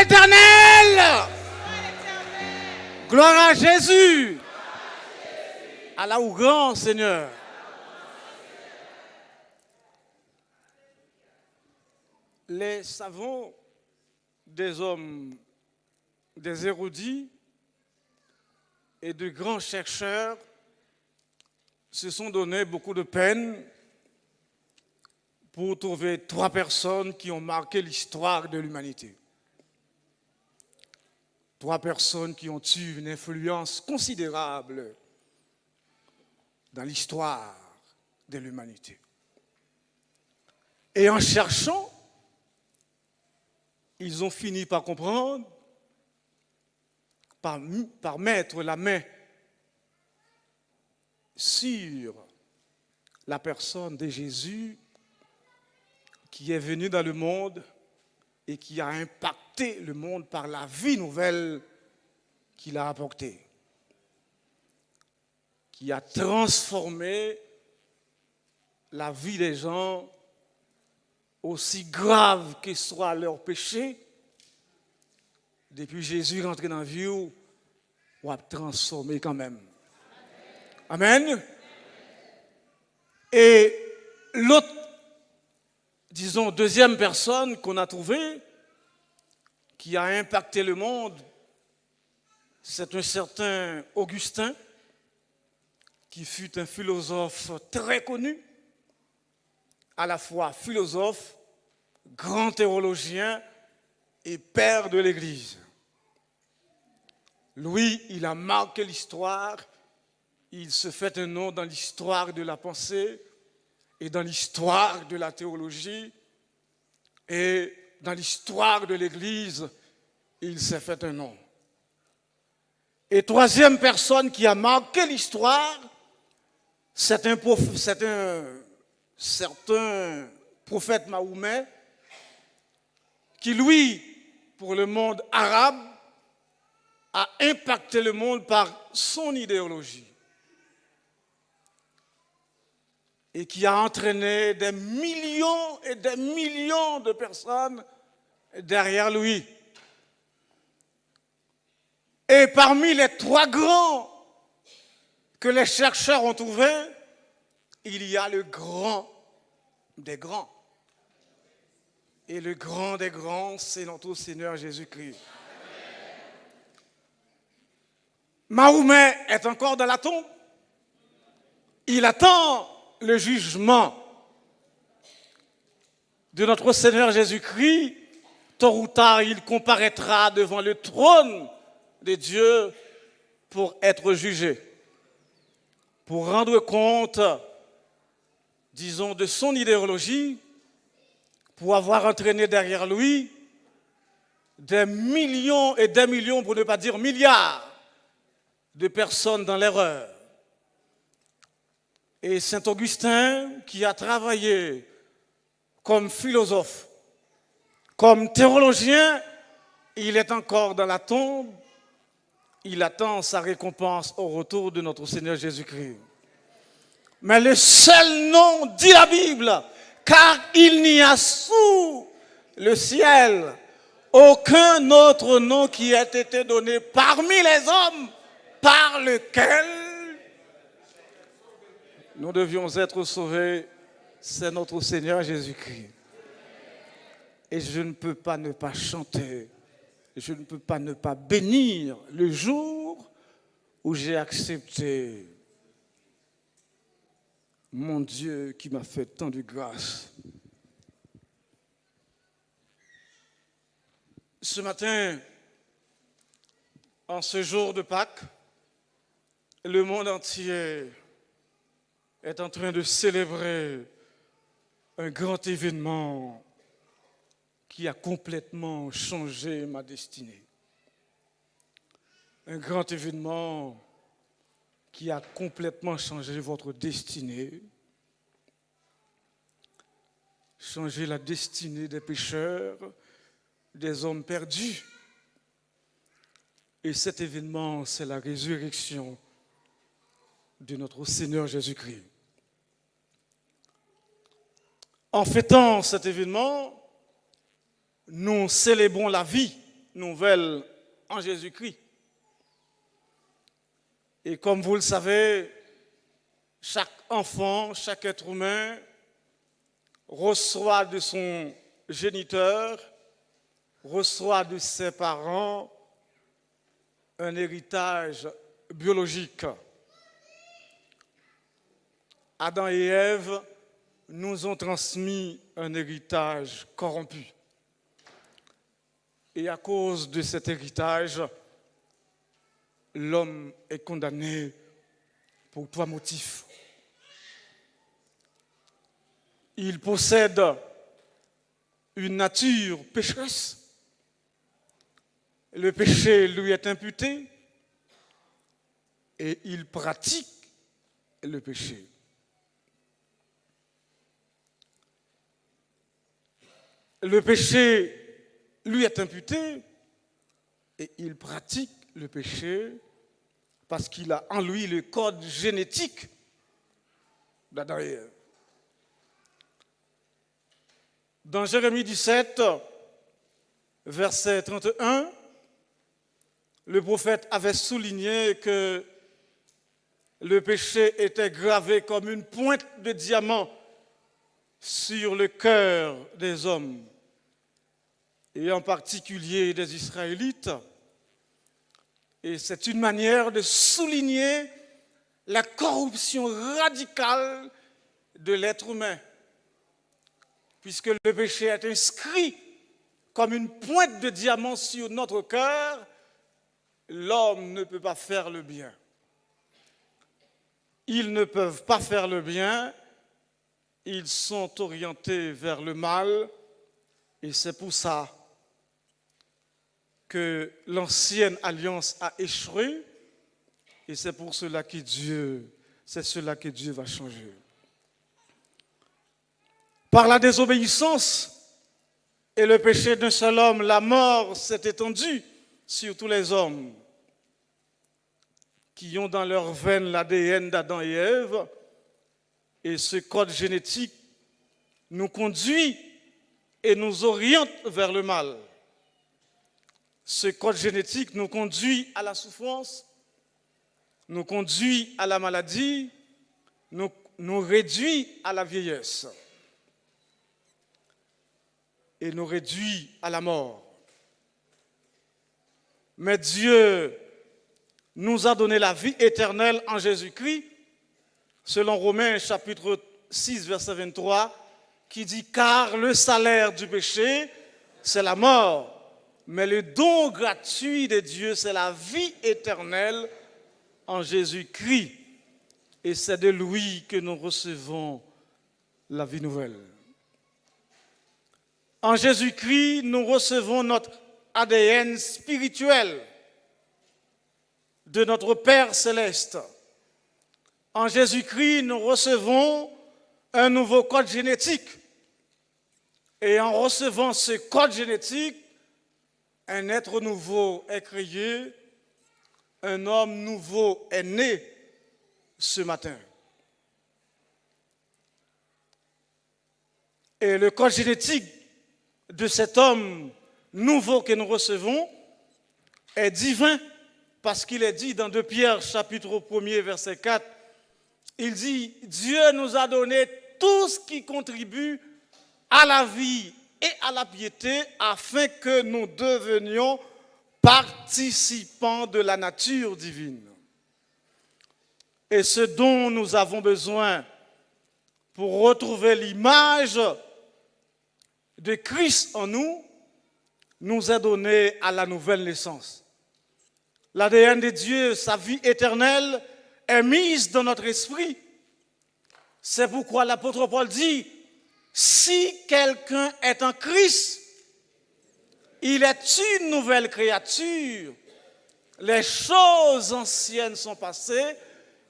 l'Éternel. Gloire à Jésus. Allah ou grand Seigneur. Les savants, des hommes, des érudits et de grands chercheurs se sont donné beaucoup de peine pour trouver 3 personnes qui ont marqué l'histoire de l'humanité. 3 personnes qui ont eu une influence considérable dans l'histoire de l'humanité. Et en cherchant, ils ont fini par comprendre, par mettre la main sur la personne de Jésus qui est venu dans le monde et qui a impacté le monde par la vie nouvelle qu'il a apportée, qui a transformé la vie des gens, aussi grave que soit leur péché. Depuis Jésus rentré dans la vie, on a transformé quand même. Amen. Et l'autre, disons, deuxième personne qu'on a trouvée, qui a impacté le monde, c'est un certain Augustin, qui fut un philosophe très connu, à la fois philosophe, grand théologien et père de l'Église. Lui, il a marqué l'histoire, il se fait un nom dans l'histoire de la pensée et dans l'histoire de la théologie et dans l'histoire de l'Église, il s'est fait un nom. Et troisième personne qui a marqué l'histoire, c'est un certain prophète Mahomet qui, lui, pour le monde arabe, a impacté le monde par son idéologie et qui a entraîné des millions et des millions de personnes derrière lui. Et parmi les 3 grands que les chercheurs ont trouvés, il y a le grand des grands. Et le grand des grands, c'est notre Seigneur Jésus-Christ. Mahomet est encore dans la tombe. Il attend le jugement de notre Seigneur Jésus-Christ. Tôt ou tard, il comparaîtra devant le trône de Dieu pour être jugé, pour rendre compte, disons, de son idéologie, pour avoir entraîné derrière lui des millions et des millions, pour ne pas dire milliards, de personnes dans l'erreur. Et Saint Augustin, qui a travaillé comme philosophe, comme théologien, il est encore dans la tombe. Il attend sa récompense au retour de notre Seigneur Jésus-Christ. Mais le seul nom, dit la Bible, car il n'y a sous le ciel aucun autre nom qui ait été donné parmi les hommes par lequel nous devions être sauvés, c'est notre Seigneur Jésus-Christ. Et je ne peux pas ne pas chanter, je ne peux pas ne pas bénir le jour où j'ai accepté mon Dieu qui m'a fait tant de grâce. Ce matin, en ce jour de Pâques, le monde entier est en train de célébrer un grand événement qui a complètement changé ma destinée. Un grand événement qui a complètement changé votre destinée, changé la destinée des pécheurs, des hommes perdus. Et cet événement, c'est la résurrection de notre Seigneur Jésus-Christ. En fêtant cet événement, nous célébrons la vie nouvelle en Jésus-Christ. Et comme vous le savez, chaque enfant, chaque être humain reçoit de son géniteur, reçoit de ses parents un héritage biologique. Adam et Ève nous ont transmis un héritage corrompu. Et à cause de cet héritage, l'homme est condamné pour 3 motifs. Il possède une nature pécheresse. Le péché lui est imputé et il pratique le péché. Le péché lui est imputé et il pratique le péché parce qu'il a en lui le code génétique d'Adam et Ève. Dans Jérémie 17, verset 31, le prophète avait souligné que le péché était gravé comme une pointe de diamant sur le cœur des hommes, et en particulier des Israélites. Et c'est une manière de souligner la corruption radicale de l'être humain, puisque le péché est inscrit comme une pointe de diamant sur notre cœur. L'homme ne peut pas faire le bien. Ils ne peuvent pas faire le bien, ils sont orientés vers le mal, et c'est pour ça que l'ancienne alliance a échoué, et c'est pour cela que Dieu va changer. Par la désobéissance et le péché d'un seul homme, la mort s'est étendue sur tous les hommes qui ont dans leurs veines l'ADN d'Adam et Ève, et ce code génétique nous conduit et nous oriente vers le mal. Ce code génétique nous conduit à la souffrance, nous conduit à la maladie, nous réduit à la vieillesse et nous réduit à la mort. Mais Dieu nous a donné la vie éternelle en Jésus-Christ, selon Romains chapitre 6, verset 23, qui dit « Car le salaire du péché, c'est la mort, mais le don gratuit de Dieu, c'est la vie éternelle en Jésus-Christ. Et c'est de lui que nous recevons la vie nouvelle. » En Jésus-Christ, nous recevons notre ADN spirituel de notre Père céleste. En Jésus-Christ, nous recevons un nouveau code génétique. Et en recevant ce code génétique, un être nouveau est créé, un homme nouveau est né ce matin. Et le code génétique de cet homme nouveau que nous recevons est divin, parce qu'il est dit dans 2 Pierre chapitre 1er verset 4, il dit « Dieu nous a donné tout ce qui contribue à la vie et à la piété afin que nous devenions participants de la nature divine. » Et ce dont nous avons besoin pour retrouver l'image de Christ en nous, nous est donné à la nouvelle naissance. L'ADN de Dieu, sa vie éternelle, est mise dans notre esprit. C'est pourquoi l'apôtre Paul dit, si quelqu'un est en Christ, il est une nouvelle créature. Les choses anciennes sont passées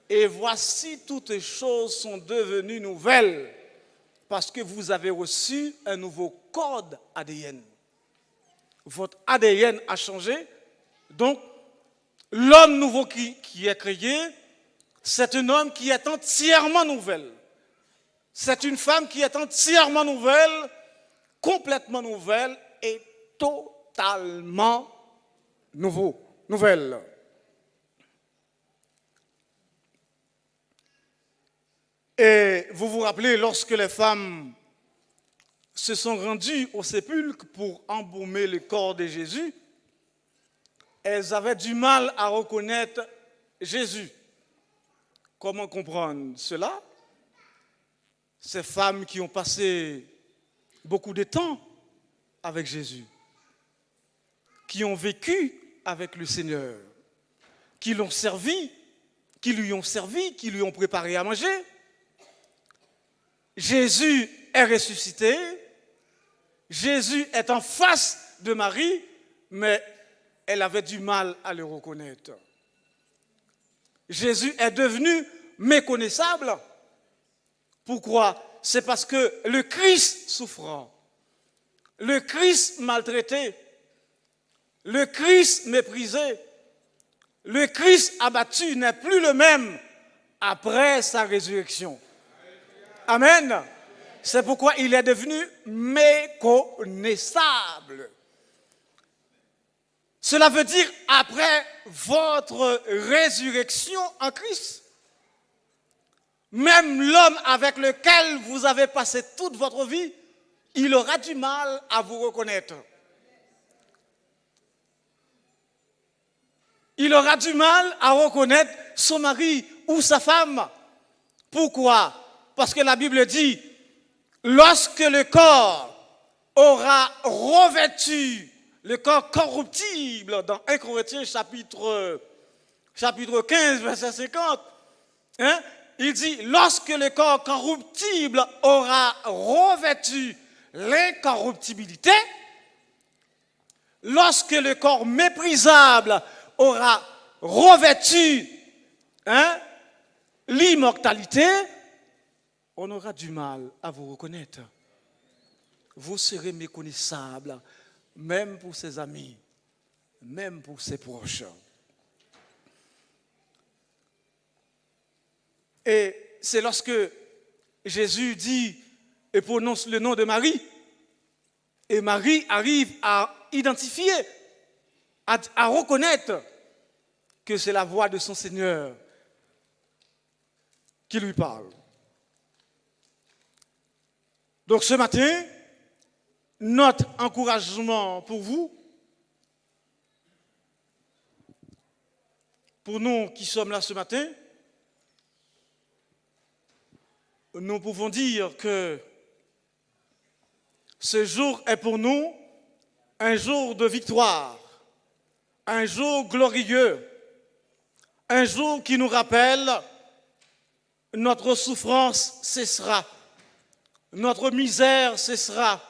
et voici toutes les choses sont devenues nouvelles parce que vous avez reçu un nouveau code ADN. Votre ADN a changé, donc l'homme nouveau qui est créé, c'est un homme qui est entièrement nouvel. C'est une femme qui est entièrement nouvelle, complètement nouvelle et totalement nouvelle. Et vous vous rappelez, lorsque les femmes se sont rendues au sépulcre pour embaumer le corps de Jésus, elles avaient du mal à reconnaître Jésus. Comment comprendre cela? Ces femmes qui ont passé beaucoup de temps avec Jésus, qui ont vécu avec le Seigneur, qui l'ont servi, qui lui ont servi, qui lui ont préparé à manger. Jésus est ressuscité, Jésus est en face de Marie, mais elle avait du mal à le reconnaître. Jésus est devenu méconnaissable. Pourquoi? C'est parce que le Christ souffrant, le Christ maltraité, le Christ méprisé, le Christ abattu n'est plus le même après sa résurrection. Amen. C'est pourquoi il est devenu méconnaissable. Cela veut dire après votre résurrection en Christ, même l'homme avec lequel vous avez passé toute votre vie, il aura du mal à vous reconnaître. Il aura du mal à reconnaître son mari ou sa femme. Pourquoi? Parce que la Bible dit, lorsque le corps aura revêtu, le corps corruptible, dans 1 Corinthiens chapitre 15, verset 50, il dit, lorsque le corps corruptible aura revêtu l'incorruptibilité, lorsque le corps méprisable aura revêtu l'immortalité, on aura du mal à vous reconnaître. Vous serez méconnaissable, même pour ses amis, même pour ses proches. Et c'est lorsque Jésus dit et prononce le nom de Marie, et Marie arrive à identifier, à reconnaître que c'est la voix de son Seigneur qui lui parle. Donc ce matin, notre encouragement pour vous, pour nous qui sommes là ce matin, nous pouvons dire que ce jour est pour nous un jour de victoire, un jour glorieux, un jour qui nous rappelle notre souffrance cessera, notre misère cessera.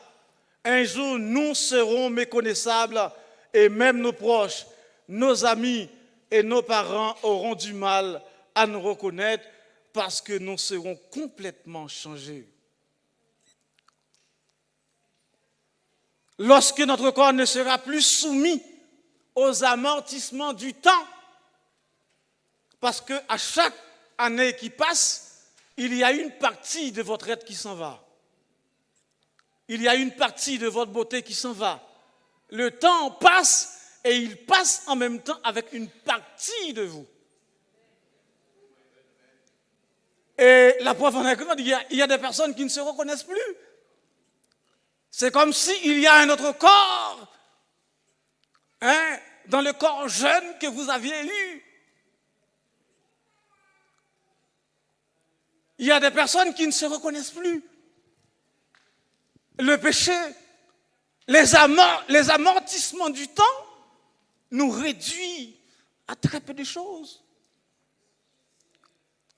Un jour, nous serons méconnaissables et même nos proches, nos amis et nos parents auront du mal à nous reconnaître parce que nous serons complètement changés. Lorsque notre corps ne sera plus soumis aux amortissements du temps, parce qu'à chaque année qui passe, il y a une partie de votre être qui s'en va. Il y a une partie de votre beauté qui s'en va. Le temps passe et il passe en même temps avec une partie de vous. Et la preuve en est grande, il y a des personnes qui ne se reconnaissent plus. C'est comme s'il y a un autre corps, dans le corps jeune que vous aviez eu. Il y a des personnes qui ne se reconnaissent plus. Le péché, les amortissements du temps nous réduit à très peu de choses.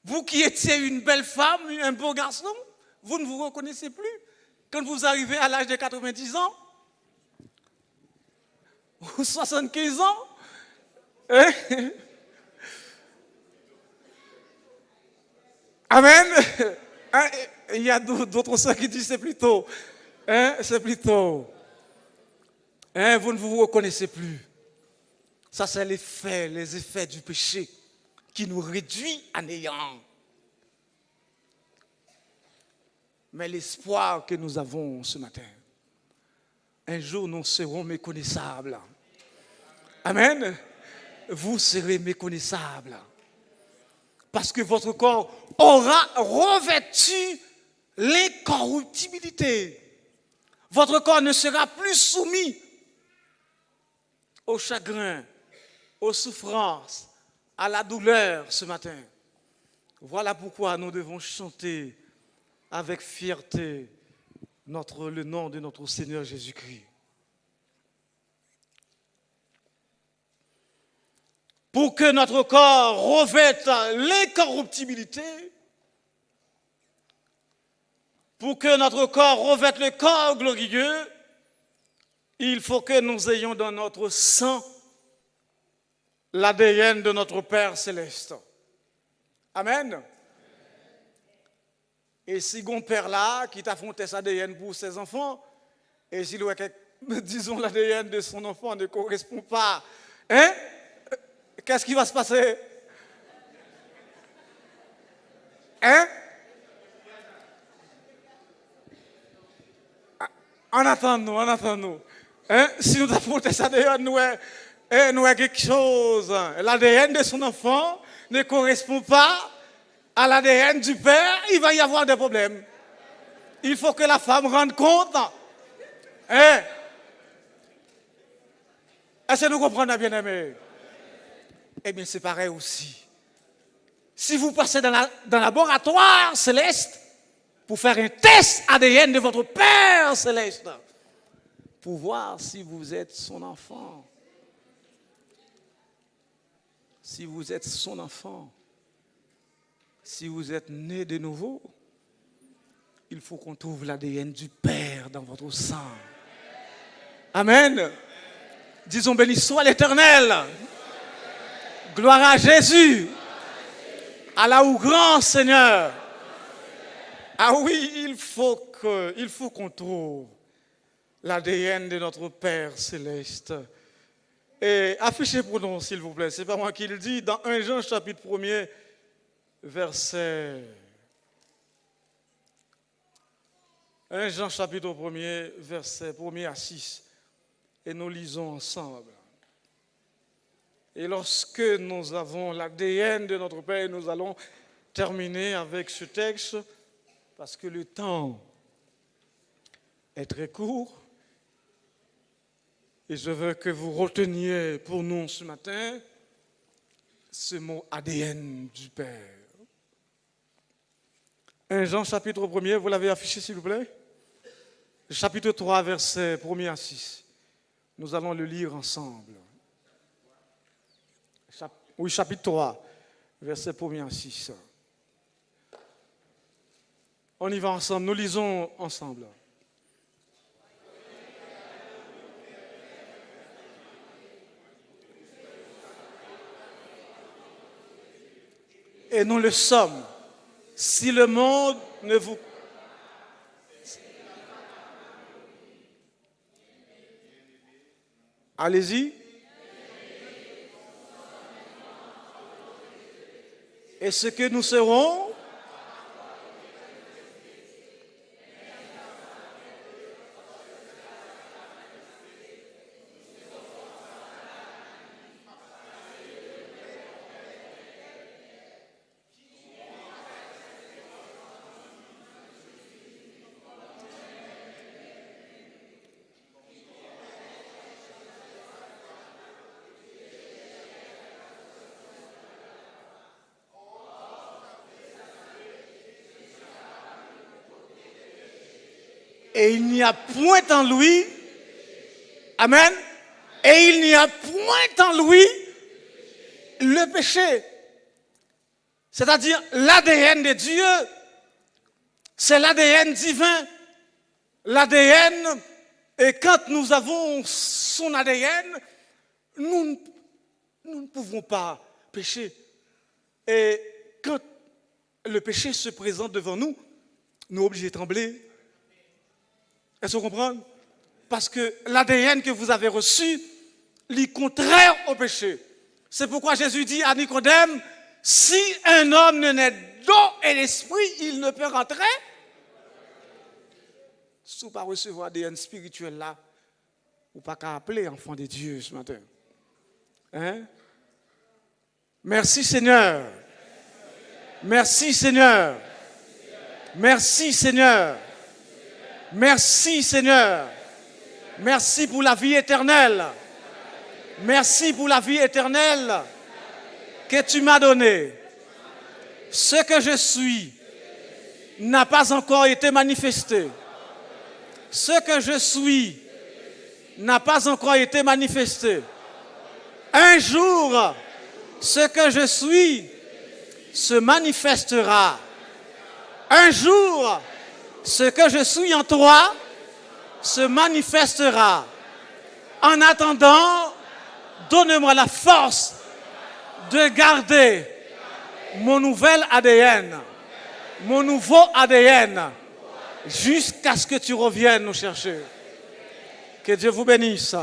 Vous qui étiez une belle femme, un beau garçon, vous ne vous reconnaissez plus. Quand vous arrivez à l'âge de 90 ans, ou 75 ans, Amen. Il y a d'autres soeurs qui disent c'est plutôt. C'est plutôt. Vous ne vous reconnaissez plus. Ça, c'est les effets du péché qui nous réduit à néant. Mais l'espoir que nous avons ce matin, un jour nous serons méconnaissables. Amen. Vous serez méconnaissables. Parce que votre corps aura revêtu l'incorruptibilité. Votre corps ne sera plus soumis au chagrin, aux souffrances, à la douleur ce matin. Voilà pourquoi nous devons chanter avec fierté le nom de notre Seigneur Jésus-Christ. Pour que notre corps revête l'incorruptibilité, pour que notre corps revête le corps glorieux, il faut que nous ayons dans notre sang l'ADN de notre Père céleste. Amen. Et si mon père là, qui t'a fondé cet ADN pour ses enfants, et si disons l'ADN de son enfant ne correspond pas, hein? Qu'est-ce qui va se passer? Hein? En attendant. Hein? Si nous avons ça ADN, nous avons quelque chose. L'ADN de son enfant ne correspond pas à l'ADN du père, il va y avoir des problèmes. Il faut que la femme rende compte. Hein? Est-ce que nous comprenons, bien-aimés? Eh bien, c'est pareil aussi. Si vous passez dans le laboratoire céleste pour faire un test ADN de votre Père céleste, pour voir si vous êtes son enfant. Si vous êtes son enfant, si vous êtes né de nouveau, il faut qu'on trouve l'ADN du Père dans votre sang. Amen. Disons béni soit l'Éternel. Gloire à Jésus. Allah ou grand Seigneur. Ah oui, il faut qu'on trouve l'ADN de notre Père céleste. Et affichez pour nous, s'il vous plaît. C'est pas moi qui le dis. Dans 1 Jean chapitre 1er, verset 1 Jean chapitre 1er, verset 1er à 6. Et nous lisons ensemble. Et lorsque nous avons l'ADN de notre Père, nous allons terminer avec ce texte parce que le temps est très court. Et je veux que vous reteniez pour nous ce matin ce mot ADN du Père. 1 Jean chapitre 1er, vous l'avez affiché s'il vous plaît? Chapitre 3, verset 1er à 6. Nous allons le lire ensemble. Oui, chapitre 3, verset 1er à 6. On y va ensemble, nous lisons ensemble. Et nous le sommes. Si le monde ne vous... Allez-y. Et ce que nous serons, et il n'y a point en lui, amen, et il n'y a point en lui le péché. C'est-à-dire l'ADN de Dieu, c'est l'ADN divin. L'ADN, et quand nous avons son ADN, nous ne pouvons pas pécher. Et quand le péché se présente devant nous, nous sommes obligés de trembler. Est-ce que vous comprenez? Parce que l'ADN que vous avez reçu, est contraire au péché. C'est pourquoi Jésus dit à Nicodème, si un homme ne naît d'eau et d'esprit, il ne peut rentrer. Si vous ne pas recevoir l'ADN spirituel là, vous ne pouvez pas appeler enfant de Dieu ce matin. Hein? Merci Seigneur. Merci Seigneur. Merci Seigneur. Merci Seigneur. Merci pour la vie éternelle. Merci pour la vie éternelle que tu m'as donnée. Ce que je suis n'a pas encore été manifesté. Ce que je suis n'a pas encore été manifesté. Un jour, ce que je suis se manifestera. Un jour, ce que je suis en toi se manifestera. En attendant, donne-moi la force de garder mon nouvel ADN, mon nouveau ADN, jusqu'à ce que tu reviennes nous chercher. Que Dieu vous bénisse.